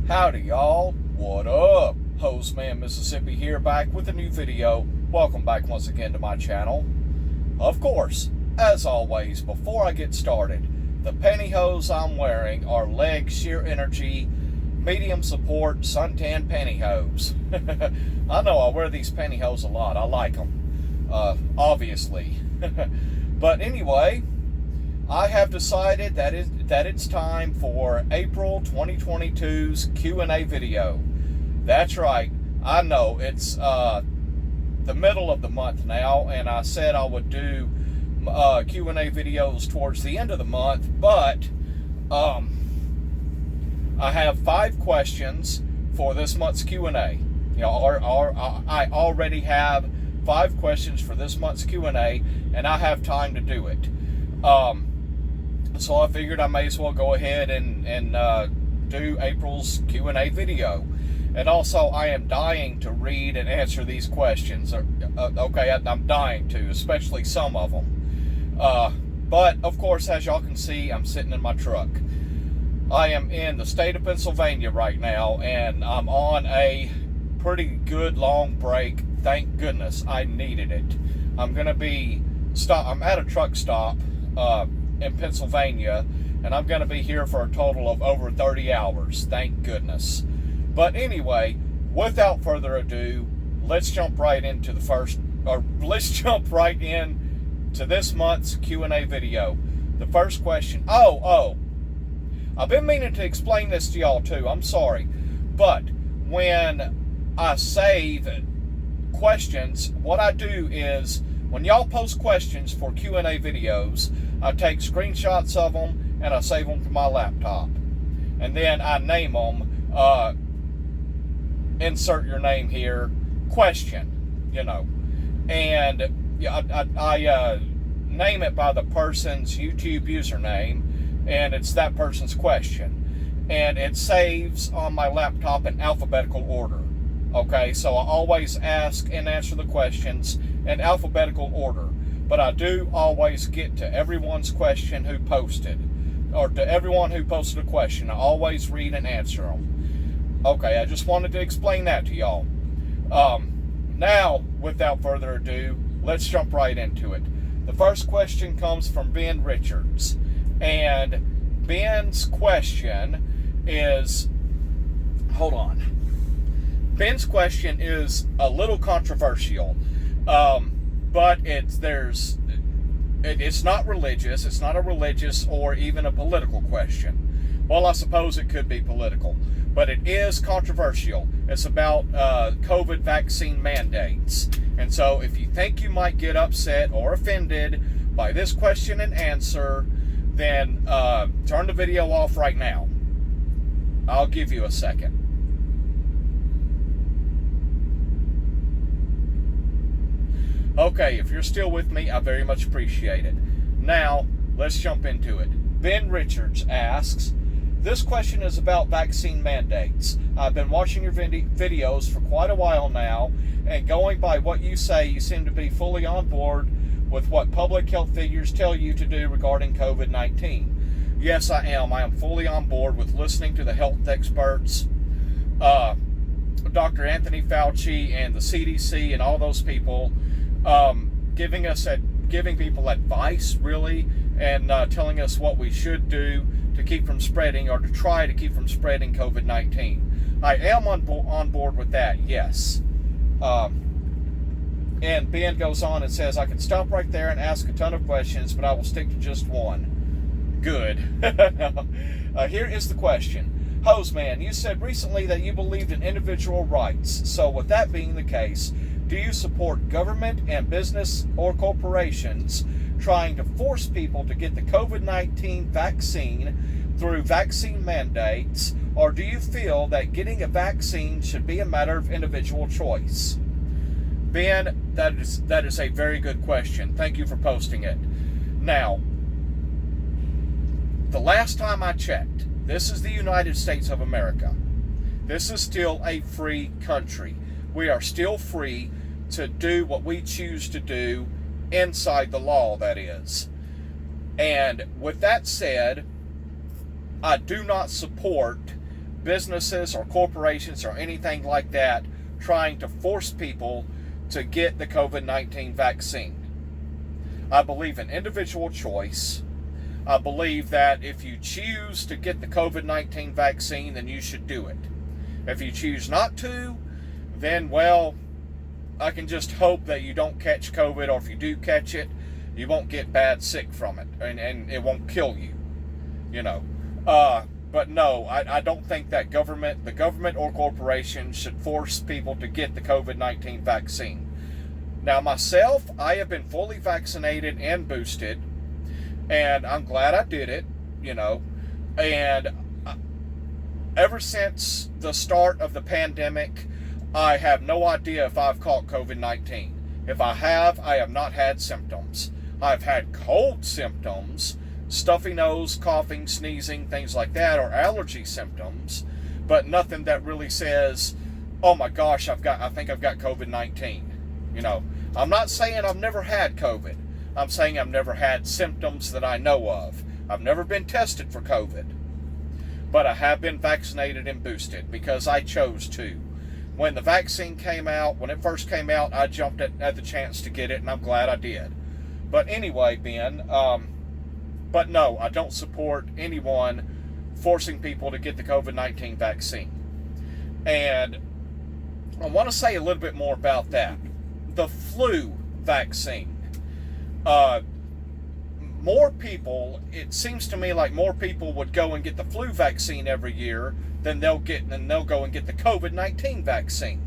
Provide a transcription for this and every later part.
Howdy y'all, what up? Hostman Mississippi here, back with a new video. Welcome back once again to my channel. Of course, as always, before I get started, the pantyhose I'm wearing are Leg Sheer Energy medium support suntan pantyhose. I know I wear these pantyhose a lot. I like them, obviously. But anyway, I have decided that it's time for April 2022's Q&A video. That's right. I know it's the middle of the month now, and I said I would do Q&A videos towards the end of the month, but I have 5 questions for this month's Q&A. You know, I already have 5 questions for this month's Q&A, and I have time to do it. So I figured I may as well go ahead and do April's Q&A video. And also, I am dying to read and answer these questions. Okay, I'm dying to, especially some of them. But, of course, as y'all can see, I'm sitting in my truck. I am in the state of Pennsylvania right now, and I'm on a pretty good long break. Thank goodness, I needed it. I'm at a truck stop in Pennsylvania, and I'm going to be here for a total of over 30 hours. Thank goodness. But anyway, without further ado, let's jump right into this month's Q&A video. The first question. I've been meaning to explain this to y'all too. I'm sorry. But when I save questions, what I do is, when y'all post questions for Q&A videos, I take screenshots of them and I save them to my laptop. And then I name them, insert your name here, question, you know. And I name it by the person's YouTube username, and it's that person's question. And it saves on my laptop in alphabetical order. Okay, so I always ask and answer the questions in alphabetical order. But I do always get to everyone's question who posted. Or to everyone who posted a question. I always read and answer them. Okay, I just wanted to explain that to y'all. Now, without further ado, let's jump right into it. The first question comes from Ben Richards. And Ben's question is... Hold on. Ben's question is a little controversial. But it's not religious. It's not a religious or even a political question. Well, I suppose it could be political, but it is controversial. It's about COVID vaccine mandates. And so if you think you might get upset or offended by this question and answer, then turn the video off right now. I'll give you a second. Okay, if you're still with me, I very much appreciate it. Now, let's jump into it. Ben Richards asks, this question is about vaccine mandates. I've been watching your videos for quite a while now, and going by what you say, you seem to be fully on board with what public health figures tell you to do regarding COVID-19. Yes, I am. I am fully on board with listening to the health experts, Dr. Anthony Fauci and the CDC and all those people, giving people advice, really, and telling us what we should do to keep from spreading, or to try to keep from spreading COVID-19. I am on board with that, yes. And Ben goes on and says, I can stop right there and ask a ton of questions, but I will stick to just one. Good. Here is the question. Hoseman, you said recently that you believed in individual rights. So with that being the case, do you support government and business or corporations trying to force people to get the COVID-19 vaccine through vaccine mandates, or do you feel that getting a vaccine should be a matter of individual choice? Ben, that is a very good question. Thank you for posting it. Now, the last time I checked, this is the United States of America. This is still a free country. We are still free to do what we choose to do inside the law, that is. And with that said, I do not support businesses or corporations or anything like that trying to force people to get the COVID-19 vaccine. I believe in individual choice. I believe that if you choose to get the COVID-19 vaccine, then you should do it. If you choose not to, then, well, I can just hope that you don't catch COVID, or if you do catch it, you won't get bad sick from it, and it won't kill you, you know. But no, I don't think that the government or corporations should force people to get the COVID-19 vaccine. Now, myself, I have been fully vaccinated and boosted, and I'm glad I did it, you know. And ever since the start of the pandemic, I have no idea if I've caught COVID-19. If I have not had symptoms. I've had cold symptoms, stuffy nose, coughing, sneezing, things like that, or allergy symptoms, but nothing that really says, oh my gosh, I think I've got COVID-19. You know, I'm not saying I've never had COVID. I'm saying I've never had symptoms that I know of. I've never been tested for COVID, but I have been vaccinated and boosted because I chose to. When the vaccine came out, when it first came out, I jumped at the chance to get it, and I'm glad I did. But anyway, Ben, but no, I don't support anyone forcing people to get the COVID-19 vaccine. And I want to say a little bit more about that. The flu vaccine. More people, it seems to me like more people would go and get the flu vaccine every year than they'll go and get the COVID-19 vaccine.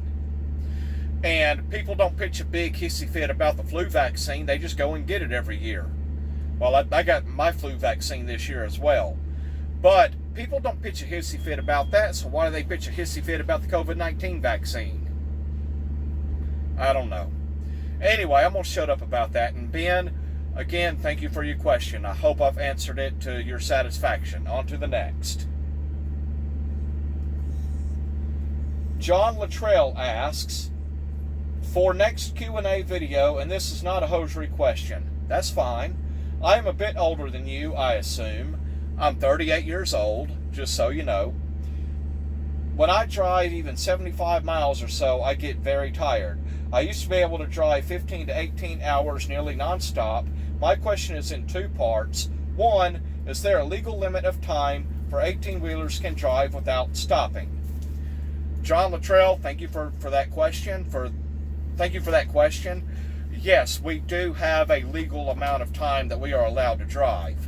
And people don't pitch a big hissy fit about the flu vaccine. They just go and get it every year. Well, I got my flu vaccine this year as well. But people don't pitch a hissy fit about that, so why do they pitch a hissy fit about the COVID-19 vaccine? I don't know. Anyway, I'm going to shut up about that. And Ben, again, thank you for your question. I hope I've answered it to your satisfaction. On to the next. John Luttrell asks, for next Q&A video, and this is not a hosiery question. That's fine. I am a bit older than you, I assume. I'm 38 years old, just so you know. When I drive even 75 miles or so, I get very tired. I used to be able to drive 15 to 18 hours nearly nonstop. My question is in two parts. One, is there a legal limit of time for 18-wheelers can drive without stopping? John Luttrell, thank you for that question. Thank you for that question. Yes, we do have a legal amount of time that we are allowed to drive.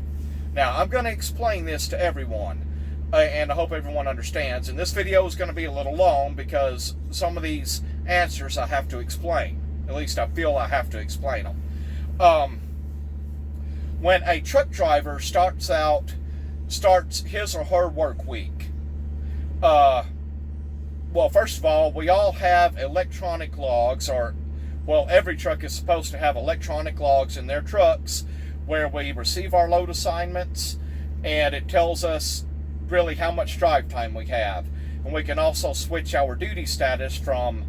Now, I'm going to explain this to everyone, and I hope everyone understands. And this video is going to be a little long because some of these answers I have to explain. At least I feel I have to explain them. When a truck driver starts his or her work week, well, first of all, we all have electronic logs, every truck is supposed to have electronic logs in their trucks where we receive our load assignments, and it tells us really how much drive time we have. And we can also switch our duty status from,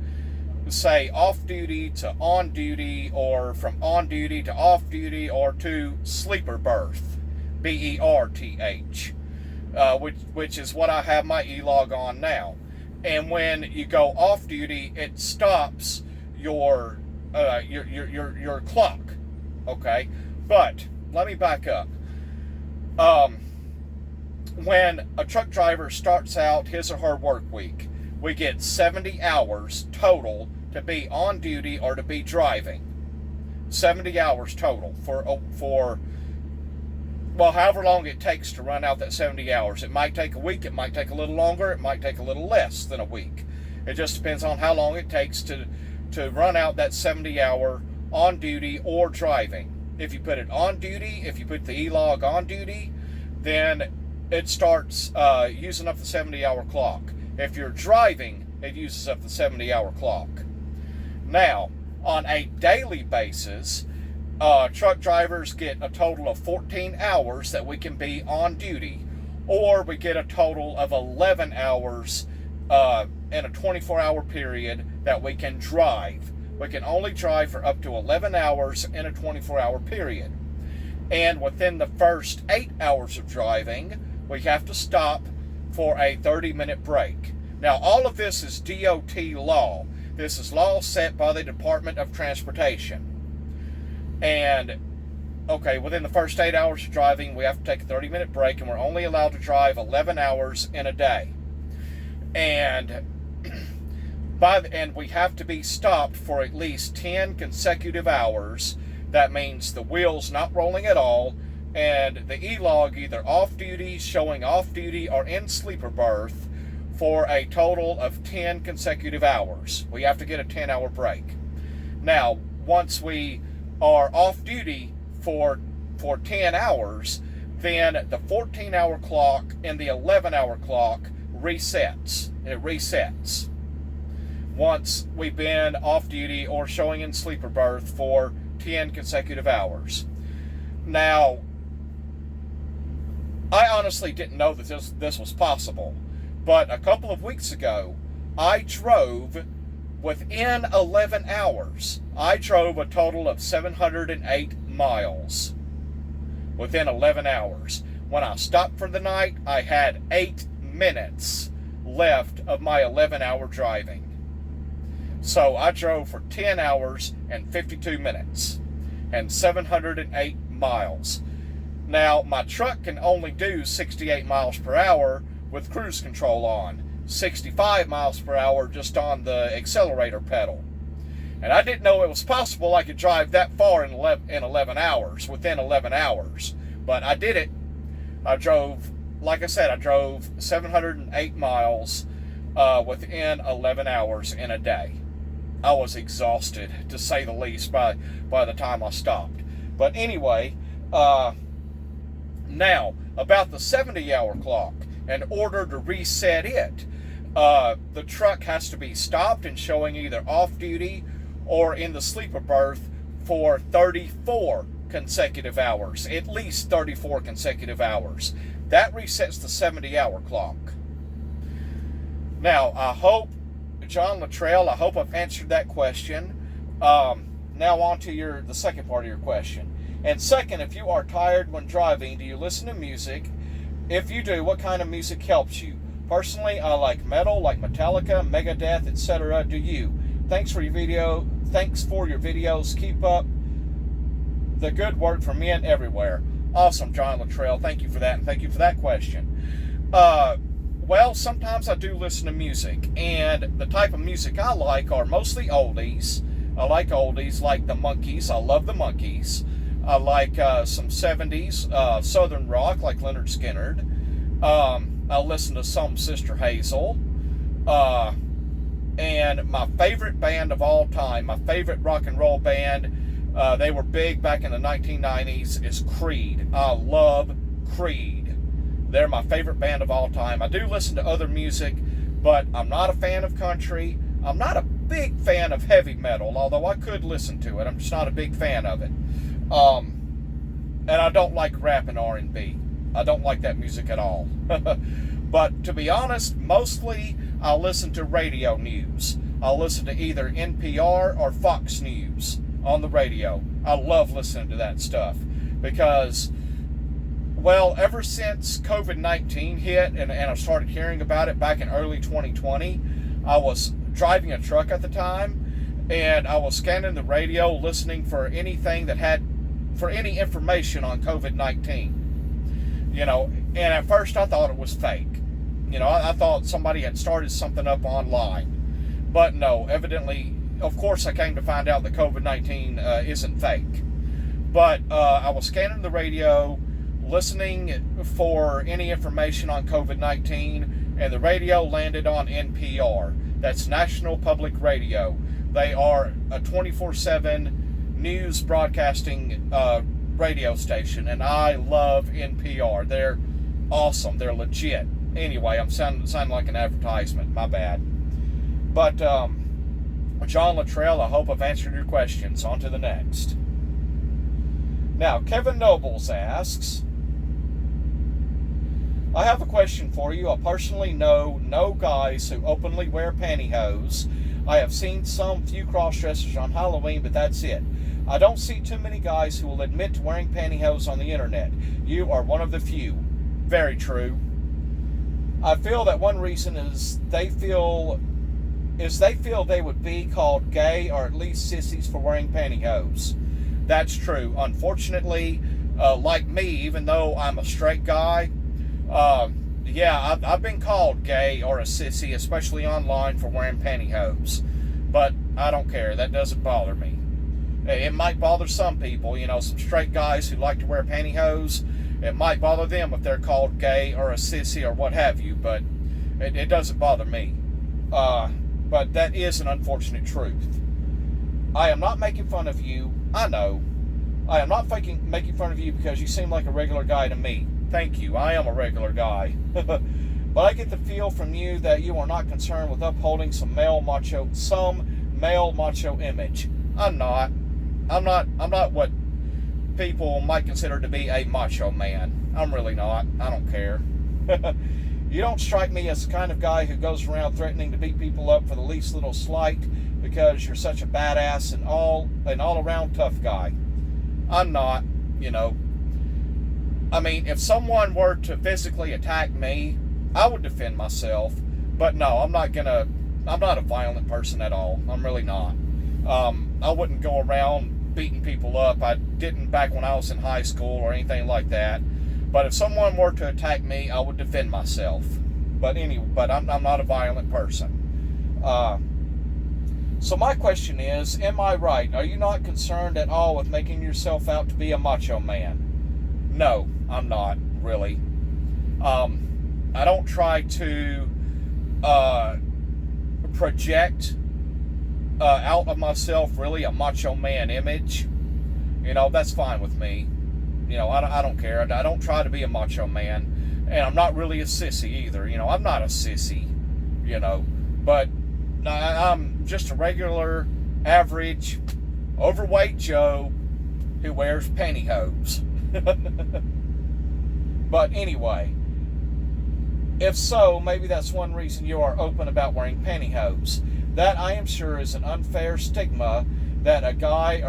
say, off duty to on duty, or from on duty to off duty, or to sleeper berth, BERTH, which is what I have my e-log on now. And when you go off duty, it stops your clock. Okay, but let me back up. When a truck driver starts out his or her work week, we get 70 hours total to be on duty or to be driving. 70 hours total for however long it takes to run out that 70 hours. It might take a week, it might take a little longer, it might take a little less than a week. It just depends on how long it takes to run out that 70-hour on duty or driving. If you put it on duty, if you put the e-log on duty, then it starts using up the 70-hour clock. If you're driving, it uses up the 70-hour clock. Now, on a daily basis, truck drivers get a total of 14 hours that we can be on duty, or we get a total of 11 hours in a 24-hour period that we can drive. We can only drive for up to 11 hours in a 24-hour period. And within the first 8 hours of driving, we have to stop for a 30-minute break. Now, all of this is DOT law. This is law set by the Department of Transportation. And, okay, within the first 8 hours of driving, we have to take a 30-minute break, and we're only allowed to drive 11 hours in a day. And we have to be stopped for at least 10 consecutive hours. That means the wheels not rolling at all, and the E-log either off-duty, showing off-duty, or in sleeper berth for a total of 10 consecutive hours. We have to get a 10-hour break. Now, once we are off-duty for 10 hours, then the 14-hour clock and the 11-hour clock resets. It resets once we've been off-duty or showing in sleeper berth for 10 consecutive hours. Now, I honestly didn't know that this was possible, but a couple of weeks ago, I drove within 11 hours. I drove a total of 708 miles within 11 hours. When I stopped for the night, I had 8 minutes left of my 11-hour driving. So I drove for 10 hours and 52 minutes and 708 miles. Now, my truck can only do 68 miles per hour with cruise control on, 65 miles per hour just on the accelerator pedal. And I didn't know it was possible I could drive that far in 11 hours, within 11 hours. But I did it. I drove, like I said, I drove 708 miles within 11 hours in a day. I was exhausted, to say the least, by the time I stopped. But anyway, now, about the 70-hour clock, in order to reset it, the truck has to be stopped and showing either off-duty or in the sleeper berth for 34 consecutive hours, at least 34 consecutive hours. That resets the 70-hour clock. Now, I hope, John Luttrell, I hope I've answered that question. Now on to the second part of your question. And second, if you are tired when driving, do you listen to music? If you do, what kind of music helps you? Personally, I like metal, like Metallica, Megadeth, etc. Do you? Thanks for your videos. Keep up the good work for men everywhere. Awesome, John Luttrell. Thank you for that, and thank you for that question. Well, sometimes I do listen to music, and the type of music I like are mostly oldies. I like oldies like the Monkees. I love the Monkees. I like some 70s Southern rock like Lynyrd Skynyrd. I listen to some Sister Hazel. And my favorite band of all time, my favorite rock and roll band, they were big back in the 1990s, is Creed. I love Creed. They're my favorite band of all time. I do listen to other music, but I'm not a fan of country. I'm not a big fan of heavy metal, although I could listen to it. I'm just not a big fan of it. And I don't like rap and R&B. I don't like that music at all. But to be honest, mostly I'll listen to radio news. I'll listen to either NPR or Fox News on the radio. I love listening to that stuff because, well, ever since COVID-19 hit and I started hearing about it back in early 2020, I was driving a truck at the time, and I was scanning the radio, listening for anything for any information on COVID-19. And at first I thought it was fake. I thought somebody had started something up online. But no, evidently, of course, I came to find out that COVID-19 isn't fake. But I was scanning the radio, listening for any information on COVID-19, and the radio landed on NPR. That's National Public Radio. They are a 24/7 news broadcasting radio station, and I love NPR. They're awesome. They're legit. Anyway, I'm sounding like an advertisement. My bad. But John Luttrell, I hope I've answered your questions. On to the next. Now, Kevin Nobles asks, I have a question for you. I personally know no guys who openly wear pantyhose. I have seen some few cross-dressers on Halloween, but that's it. I don't see too many guys who will admit to wearing pantyhose on the internet. You are one of the few. Very true. I feel that one reason is they feel they would be called gay or at least sissies for wearing pantyhose. That's true. Unfortunately, like me, even though I'm a straight guy, yeah, I've been called gay or a sissy, especially online, for wearing pantyhose. But I don't care. That doesn't bother me. It might bother some people, some straight guys who like to wear pantyhose. It might bother them if they're called gay or a sissy or what have you, but it doesn't bother me. But that is an unfortunate truth. I am not making fun of you. I know. I am not making fun of you because you seem like a regular guy to me. Thank you. I am a regular guy. But I get the feel from you that you are not concerned with upholding some male macho image. I'm not what people might consider to be a macho man. I'm really not. I don't care. You don't strike me as the kind of guy who goes around threatening to beat people up for the least little slight because you're such a badass and all-around tough guy. I'm not, I mean, if someone were to physically attack me, I would defend myself. But no, I'm not a violent person at all. I'm really not. I wouldn't go around beating people up. I didn't back when I was in high school or anything like that. But if someone were to attack me, I would defend myself. But I'm not a violent person. So my question is, am I right? Are you not concerned at all with making yourself out to be a macho man? No, I'm not, really. I don't try to project out of myself really a macho man image. That's fine with me. I don't care. I don't try to be a macho man, and I'm not really a sissy either. I'm not a sissy, but I'm just a regular, average, overweight Joe who wears pantyhose. But anyway, if so, maybe that's one reason you are open about wearing pantyhose. That, I am sure, is an unfair stigma that a guy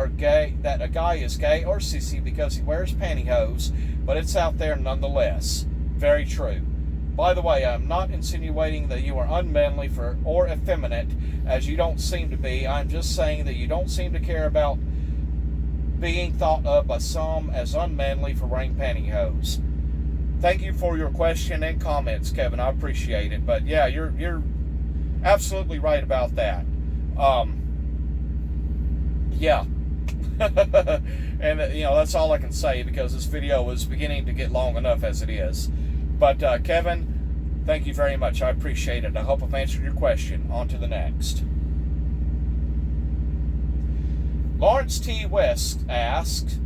is gay or sissy because he wears pantyhose, but it's out there nonetheless. Very true. By the way, I'm not insinuating that you are unmanly or effeminate, as you don't seem to be. I'm just saying that you don't seem to care about being thought of by some as unmanly for wearing pantyhose. Thank you for your question and comments, Kevin. I appreciate it. But yeah, you're absolutely right about that. Yeah. And that's all I can say because this video is beginning to get long enough as it is. But Kevin, thank you very much. I appreciate it. I hope I've answered your question. On to the next. Lawrence T. West asks,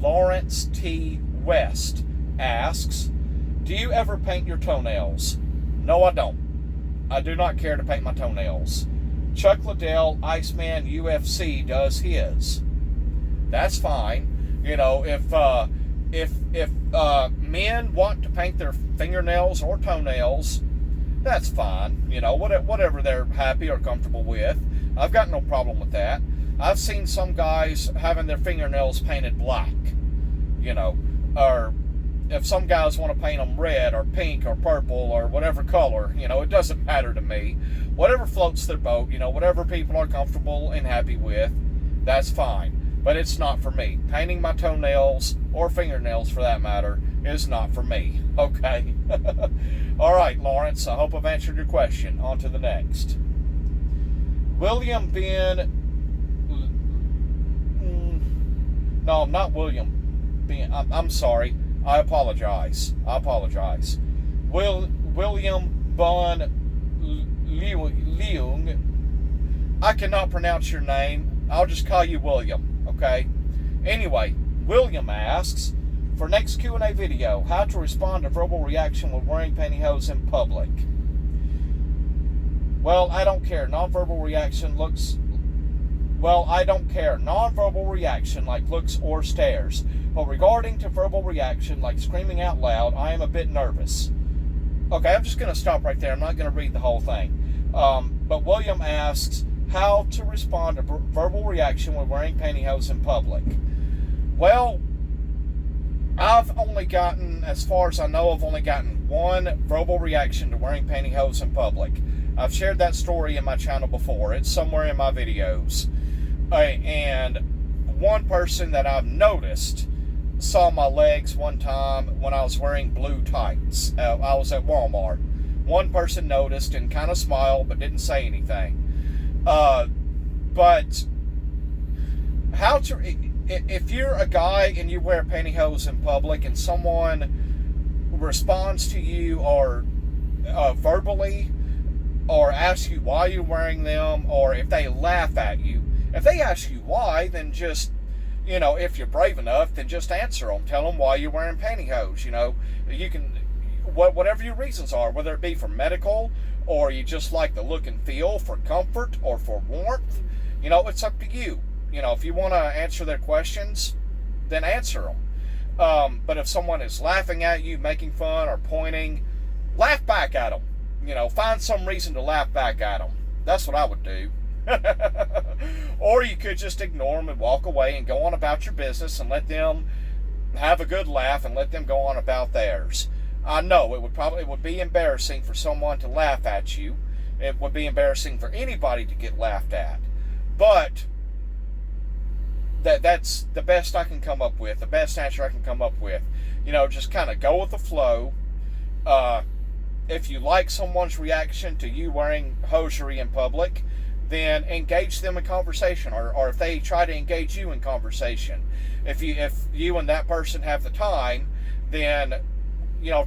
Lawrence T. West asks, do you ever paint your toenails? No, I don't. I do not care to paint my toenails. Chuck Liddell, Iceman UFC, does his. That's fine. If men want to paint their fingernails or toenails, that's fine. Whatever they're happy or comfortable with. I've got no problem with that. I've seen some guys having their fingernails painted black. Or if some guys want to paint them red or pink or purple or whatever color, it doesn't matter to me. Whatever floats their boat, whatever people are comfortable and happy with, that's fine. But it's not for me. Painting my toenails, or fingernails for that matter, is not for me. Okay? All right, Lawrence, I hope I've answered your question. On to the next. William Ben... No, not William Ben. I'm sorry. I apologize. William Bun Leung. I cannot pronounce your name. I'll just call you William, okay? Anyway, William asks, for next Q&A video, how to respond to verbal reaction when wearing pantyhose in public. Well, I don't care. Nonverbal reaction like looks or stares. But regarding to verbal reaction like screaming out loud, I am a bit nervous. Okay, I'm just going to stop right there. I'm not going to read the whole thing. But William asks how to respond to verbal reaction when wearing pantyhose in public. Well, I've only gotten, as far as I know, I've only gotten one verbal reaction to wearing pantyhose in public. I've shared that story in my channel before. It's somewhere in my videos. And one person that I've noticed saw my legs one time when I was wearing blue tights. I was at Walmart. One person noticed and kind of smiled but didn't say anything. But how to... If you're a guy and you wear pantyhose in public and someone responds to you or verbally or asks you why you're wearing them, or if they laugh at you, if they ask you why, then just, if you're brave enough, then just answer them. Tell them why you're wearing pantyhose. You can, whatever your reasons are, whether it be for medical or you just like the look and feel, for comfort or for warmth, it's up to you. If you want to answer their questions, then answer them. But if someone is laughing at you, making fun, or pointing, laugh back at them. Find some reason to laugh back at them. That's what I would do. Or you could just ignore them and walk away and go on about your business and let them have a good laugh and let them go on about theirs. I know it would be embarrassing for someone to laugh at you. It would be embarrassing for anybody to get laughed at. But that's the best I can come up with, the best answer I can come up with. Just kind of go with the flow. If you like someone's reaction to you wearing hosiery in public, then engage them in conversation, or if they try to engage you in conversation. If you and that person have the time, then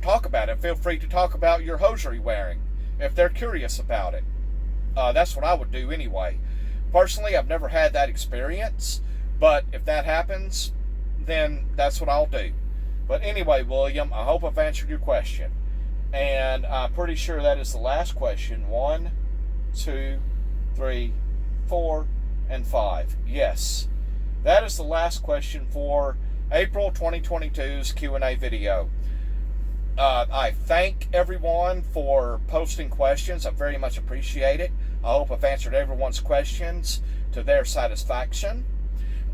talk about it. Feel free to talk about your hosiery wearing if they're curious about it. That's what I would do anyway. Personally, I've never had that experience. But if that happens, then that's what I'll do. But anyway, William, I hope I've answered your question. And I'm pretty sure that is the last question. 1, 2, 3, 4, and 5. Yes, that is the last question for April 2022's Q&A video. I thank everyone for posting questions. I very much appreciate it. I hope I've answered everyone's questions to their satisfaction.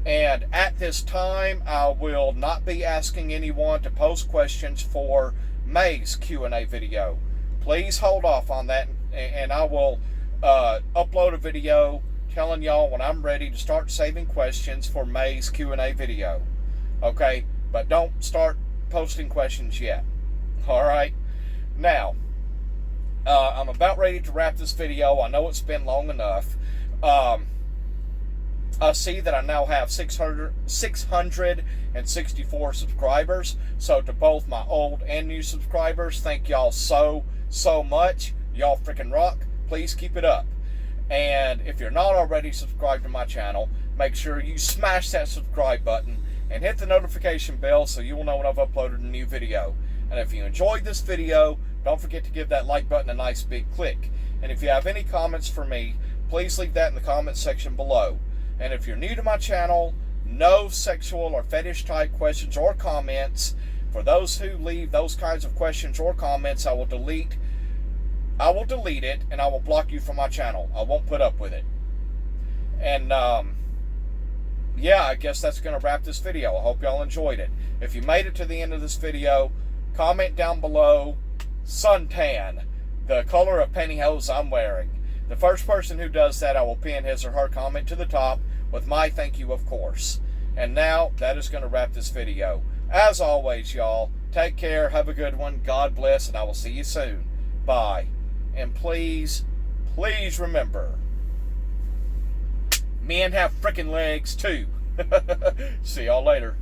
And at this time, I will not be asking anyone to post questions for May's Q&A video. Please hold off on that, and I will upload a video telling y'all when I'm ready to start saving questions for May's Q&A video. Okay? But don't start posting questions yet. Alright? Now, I'm about ready to wrap this video. I know it's been long enough. I see that I now have 664 subscribers. So to both my old and new subscribers, thank y'all so much. Y'all freaking rock. Please keep it up. And if you're not already subscribed to my channel, make sure you smash that subscribe button and hit the notification bell so you will know when I've uploaded a new video. And if you enjoyed this video, don't forget to give that like button a nice big click. And if you have any comments for me, please leave that in the comments section below. And if you're new to my channel, no sexual or fetish type questions or comments. For those who leave those kinds of questions or comments, I will delete it and I will block you from my channel. I won't put up with it. And yeah, I guess that's going to wrap this video. I hope y'all enjoyed it. If you made it to the end of this video, comment down below suntan, the color of pantyhose I'm wearing. The first person who does that, I will pin his or her comment to the top with my thank you, of course. And now, that is going to wrap this video. As always, y'all, take care, have a good one, God bless, and I will see you soon. Bye. And please, please remember, men have freaking legs too. See y'all later.